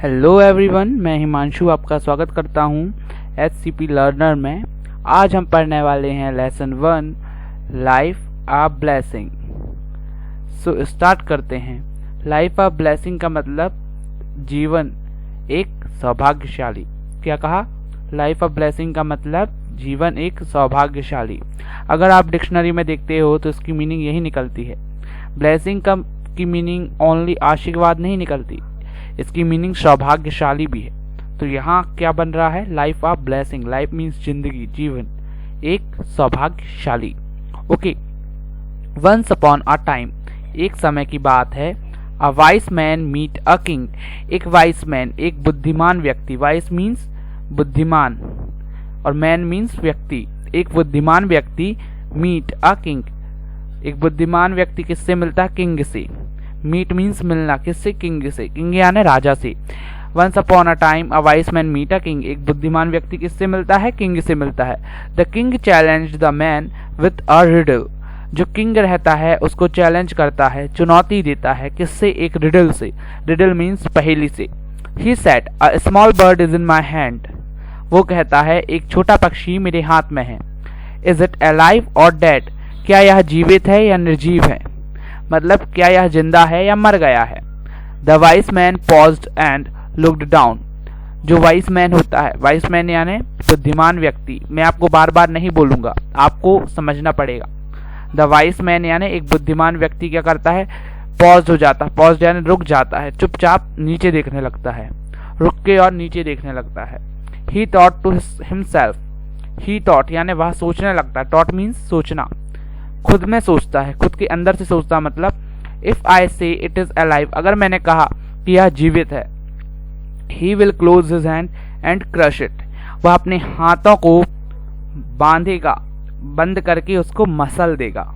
Hello everyone, मैं हिमांशु आपका स्वागत करता हूं HCP लर्नर में। आज हम पढ़ने वाले हैं lesson 1 life a blessing. So start करते हैं। लाइफ अ ब्लेसिंग का मतलब जीवन एक सौभाग्यशाली। क्या कहा? लाइफ अ ब्लेसिंग का मतलब जीवन एक सौभाग्यशाली। अगर आप डिक्शनरी में देखते हो तो इसकी मीनिंग यही निकलती है। ब्लेसिंग की मीनिंग ओनली आशीर्वाद नहीं निकलती, इसकी मीनिंग सौभाग्यशाली भी है। तो यहाँ क्या बन रहा है? Life of blessing. Life means जिंदगी, जीवन एक सौभाग्यशाली। Okay. Once upon a time, एक समय की बात है। A wise man meet a king, एक वाइस मैन एक बुद्धिमान व्यक्ति। वाइस मीन्स बुद्धिमान और मैन मीन्स व्यक्ति। एक बुद्धिमान व्यक्ति मीट अ किंग, एक बुद्धिमान व्यक्ति किससे मिलता है? किंग से। मीट मीन्स मिलना, किससे? किंग से। किंग यानी राजा से। Once upon a time a wise man meet a king, एक बुद्धिमान व्यक्ति किससे मिलता है? किंग से मिलता है। The king challenged the man with a riddle, जो किंग रहता है उसको चैलेंज करता है, चुनौती देता है। किससे? एक रिडल से। रिडल मीन्स पहेली से। He said a small bird is in my hand, वो कहता है एक छोटा पक्षी मेरे हाथ में है। इज इट अलाइव और डेड, क्या यह जीवित है या निर्जीव है? मतलब क्या यह जिंदा है या मर गया है? The vice man paused and looked down, जो वाइस मैन होता है, वाइस मैन यानी बुद्धिमान व्यक्ति। मैं आपको बार बार नहीं बोलूंगा, आपको समझना पड़ेगा। द वाइस मैन यानी एक बुद्धिमान व्यक्ति क्या करता है? पॉज हो जाता है। पॉज यानी रुक जाता है, चुपचाप नीचे देखने लगता है, रुक के और नीचे देखने लगता है। He thought to himself, he thought यानी वह सोचने लगता है। थॉट मीन्स सोचना, खुद में सोचता है, खुद के अंदर से सोचता। मतलब इफ आई से इट इज अलाइव, अगर मैंने कहा कि यह जीवित है, he will close his hand and crush it, वह अपने हाथों को बांधेगा, बंद करके उसको मसल देगा।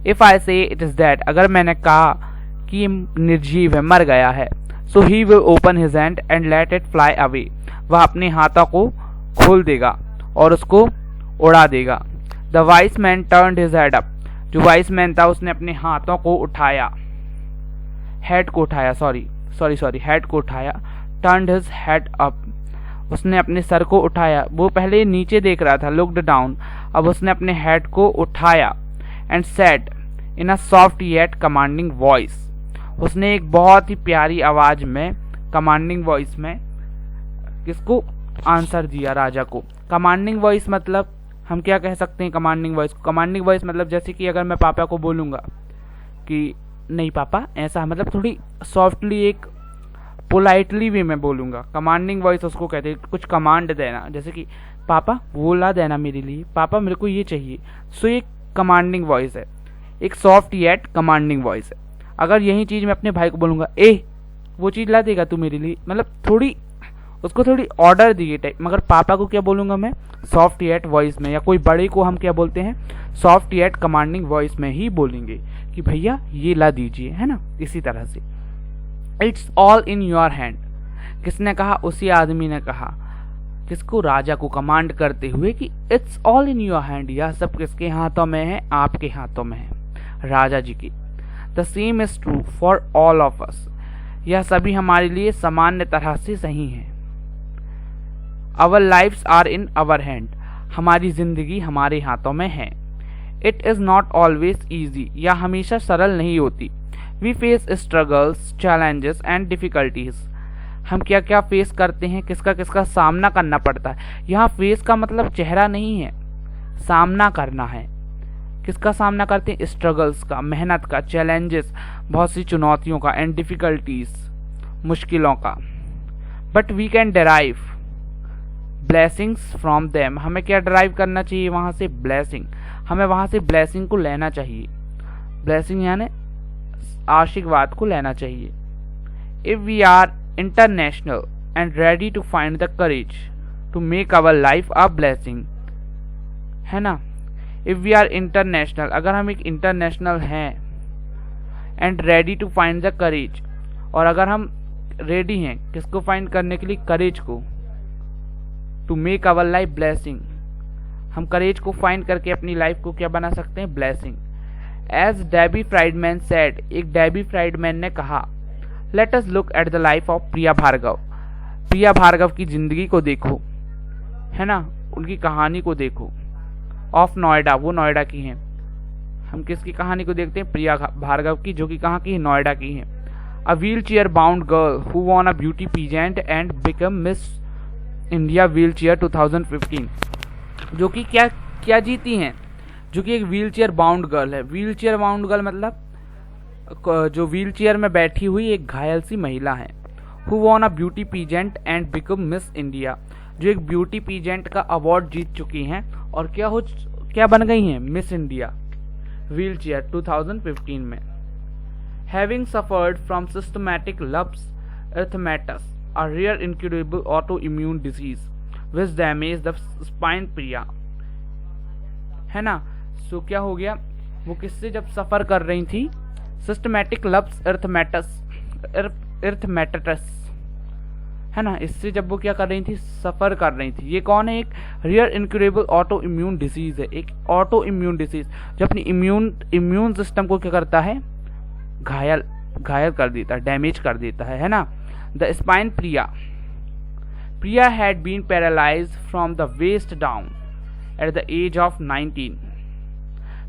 इफ आई से इट इज डेड, अगर मैंने कहा कि निर्जीव है, मर गया है, so he will open his hand and let it fly away, वह अपने हाथों को खोल देगा और उसको उड़ा देगा। The vice man turned his head up, जो वाइस मैन था उसने अपने हाथों को उठाया, हेड को उठाया, हेड को उठाया। टर्न्ड हिज हेड अप, उसने अपने सर को उठाया। वो पहले नीचे देख रहा था, लुक्ड डाउन, अब उसने अपने हेड को उठाया। And said in a soft yet commanding voice, उसने एक बहुत ही प्यारी आवाज में, कमांडिंग वॉइस में किसको आंसर दिया? राजा को। कमांडिंग वॉइस मतलब हम क्या कह सकते हैं? कमांडिंग वॉइस, कमांडिंग वॉइस मतलब जैसे कि अगर मैं पापा को बोलूंगा कि नहीं पापा ऐसा, मतलब थोड़ी सॉफ्टली, एक पोलाइटली भी मैं बोलूंगा। कमांडिंग वॉइस उसको कहते हैं, कुछ कमांड देना, जैसे कि पापा वो ला देना मेरे लिए, पापा मेरे को ये चाहिए। सो ये कमांडिंग वॉइस है, एक सॉफ्ट येट कमांडिंग वॉइस है। अगर यही चीज मैं अपने भाई को बोलूंगा, ए वो चीज ला देगा तू मेरे लिए, मतलब थोड़ी उसको थोड़ी ऑर्डर दिए टाइप। मगर पापा को क्या बोलूंगा मैं? सॉफ्ट येट वॉइस में। या कोई बड़े को हम क्या बोलते हैं? सॉफ्ट येट कमांडिंग वॉइस में ही बोलेंगे कि भैया ये ला दीजिए, है ना। इसी तरह से it's all in your hand, किसने कहा? उसी आदमी ने कहा। किसको? राजा को कमांड करते हुए कि it's all in your hand, यह सब किसके हाथों में है? आपके हाथों में है, राजा जी की। The same is true for all of us, यह सभी हमारे लिए सामान्य तरह से सही है। Our lives are in our hand, हमारी जिंदगी हमारे हाथों में है। It is not always easy, यह हमेशा सरल नहीं होती। We face struggles, challenges and difficulties, हम क्या क्या फेस करते हैं, किसका किसका सामना करना पड़ता है। यहाँ फेस का मतलब चेहरा नहीं है, सामना करना है। किसका सामना करते हैं? स्ट्रगल्स का, मेहनत का, चैलेंजेस बहुत सी चुनौतियों का, एंड डिफिकल्टीज मुश्किलों का। But we can derive blessings from them, हमें क्या ड्राइव करना चाहिए? वहां से ब्लेसिंग, हमें वहां से ब्लेसिंग को लेना चाहिए। ब्लेसिंग यानी आशीर्वाद को लेना चाहिए। If we are international and ready to find the courage to make our life a blessing, है ना। इफ वी आर इंटरनेशनल, अगर हम एक इंटरनेशनल हैं, and ready to find the courage, और अगर हम रेडी हैं किसको फाइंड करने के लिए? करेज को। To make our life blessing, हम करेज को फाइंड करके अपनी लाइफ को क्या बना सकते हैं? Blessing. As Debbie Friedman said, एक डेबी फ्राइडमैन ने कहा, let us look at the life of Priya Bhargav, Priya Bhargav की जिंदगी को देखो, है ना, उनकी कहानी को देखो। ऑफ नोएडा, वो नोएडा की हैं। हम किसकी कहानी को देखते हैं? प्रिया भार्गव की, जो कि कहाँ की है? नोएडा की है। A wheel chair bound girl who won a beauty peasant and become miss India wheel chair 2015, जो कि क्या जीती हैं? जो कि एक व्हील चेयर बाउंड गर्ल है। व्हील चेयर बाउंड गर्ल मतलब जो व्हील चेयर में बैठी हुई एक घायल सी महिला है। Who won a beauty peasant and become miss India, जो एक ब्यूटी पीजेंट का अवार्ड जीत चुकी हैं और क्या बन गई हैं? मिस इंडिया व्हील चेयर 2015 में। Having suffered from systematic lupus erythematosus, a rare incurable autoimmune disease which damage the spine, Priya, है ना। सो क्या हो गया? वो किससे जब सफर कर रही थी? सिस्टमैटिक लप्स एरिथेमेटस, है ना, इससे जब वो क्या कर रही थी? सफर कर रही थी। ये कौन है? एक rear incurable auto immune disease है, एक ऑटो इम्यून डिसीज जो अपनी इम्यून सिस्टम को क्या करता है? घायल कर देता है, डैमेज कर देता है ना। The spine, Priya had been paralysed from the waist down at the age of 19।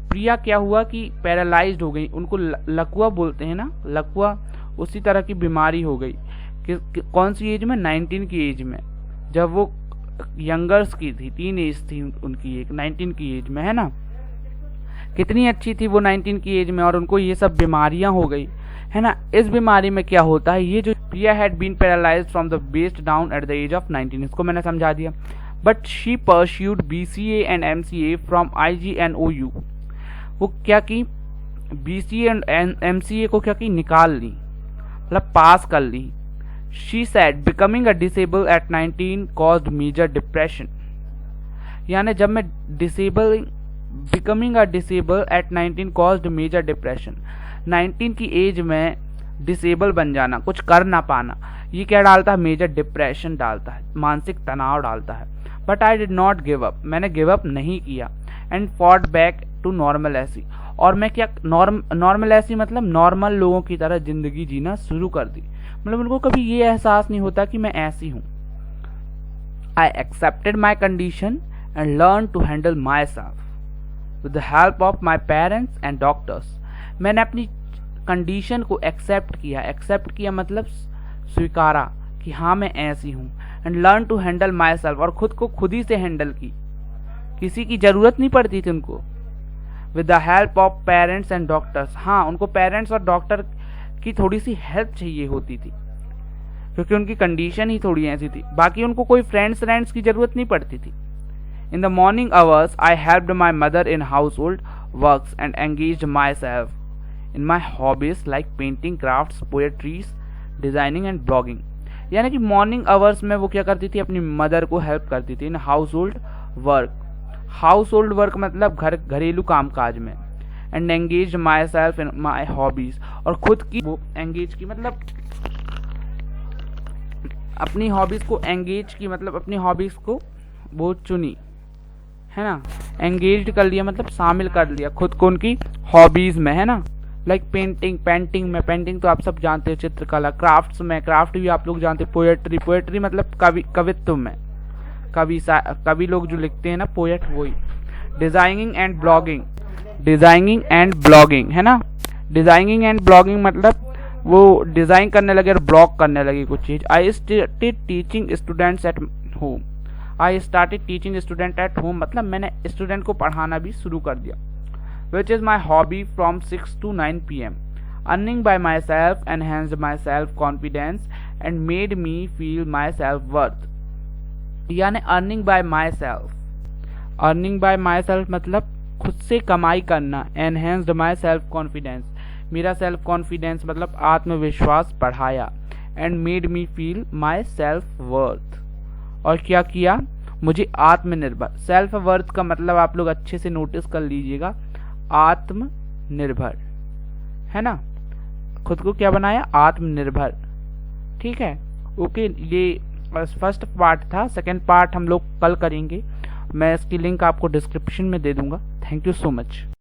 Priya क्या हुआ कि पैरालाइज्ड हो गई, उनको लकवा बोलते हैं ना, लकवा, उसी तरह की बीमारी हो गई। कौन सी एज में? 19 की एज में, जब वो यंगर्स की थी, टीन एज थी उनकी, एक 19 की एज में, है ना। कितनी अच्छी थी वो 19 की एज में, और उनको ये सब बीमारियां हो गई, है ना। इस बीमारी में क्या होता है? ये जो Priya had been paralysed from the waist down at the age of 19, इसको मैंने समझा दिया। But she pursued BCA and MCA from IGNOU। वो क्या की? BCA एंड MCA को क्या की? निकाल ली, मतलब पास कर ली। She said becoming a disabled at 19 caused major depression, यानी जब मैं becoming a disabled at 19 caused major depression, 19 की एज में डिसेबल बन जाना, कुछ कर ना पाना, ये क्या डालता है? मेजर डिप्रेशन डालता है, मानसिक तनाव डालता है। But I did not give up, मैंने गिव अप नहीं किया। And fought back to normal ऐसी, और मैं क्या नॉर्मल ऐसी मतलब नॉर्मल लोगों की तरह जिंदगी जीना शुरू कर दी। मतलब उनको कभी ये एहसास नहीं होता कि मैं ऐसी हूं। I accepted my condition and learn to handle myself with the help of my parents and doctors. मैंने अपनी कंडीशन को एक्सेप्ट किया मतलब स्वीकारा कि हाँ मैं ऐसी हूँ। And learn to handle myself, और खुद को खुद ही से हैंडल की, किसी की जरूरत नहीं पड़ती थी उनको। With the help of parents and doctors, हाँ उनको पेरेंट्स और डॉक्टर की थोड़ी सी हेल्प चाहिए होती थी, क्योंकि उनकी कंडीशन ही थोड़ी ऐसी थी। बाकी उनको कोई फ्रेंड्स की जरूरत नहीं पड़ती थी। In the morning hours I helped my mother in house hold works and engaged my self in my hobbies like painting, crafts, poetries, designing and blogging. यानी कि मॉर्निंग आवर्स में वो क्या करती थी? अपनी मदर को हेल्प करती थी in house hold work. House hold work मतलब घरेलू कामकाज में। And engage my self in my hobbies, और खुद की वो एंगेज की मतलब अपनी हॉबीज को एंगेज की मतलब अपनी हॉबीज को वो चुनी, है ना। एंगेज कर लिया मतलब शामिल कर लिया खुद को उनकी हॉबीज में, है ना। लाइक पेंटिंग तो आप सब जानते हैं, चित्रकला। क्राफ्ट्स में, क्राफ्ट भी आप लोग जानते हैं। पोएट्री मतलब कवित्व में, कवि लोग जो लिखते हैं ना, पोएट, वही। डिजाइनिंग एंड ब्लॉगिंग, है ना। डिजाइनिंग एंड ब्लॉगिंग मतलब वो डिजाइन करने लगे और ब्लॉग करने लगी कुछ चीज। I started teaching students at home मतलब मैंने स्टूडेंट को पढ़ाना भी शुरू कर दिया। which is my hobby from 6 to 9 p.m. Earning by myself enhanced my self-confidence and made me feel my self-worth. यानी earning by myself मतलब खुद से कमाई करना। enhanced my self-confidence, मेरा self-confidence मतलब आत्मविश्वास बढ़ाया। and made me feel my self-worth, और क्या किया? मुझे आत्मनिर्भर। self-worth का मतलब आप लोग अच्छे से नोटिस कर लीजिएगा, आत्मनिर्भर, है ना। खुद को क्या बनाया? आत्मनिर्भर। ठीक है, ओके। ये फर्स्ट पार्ट था। सेकंड पार्ट हम लोग कल करेंगे। मैं इसकी लिंक आपको डिस्क्रिप्शन में दे दूंगा। Thank you so much.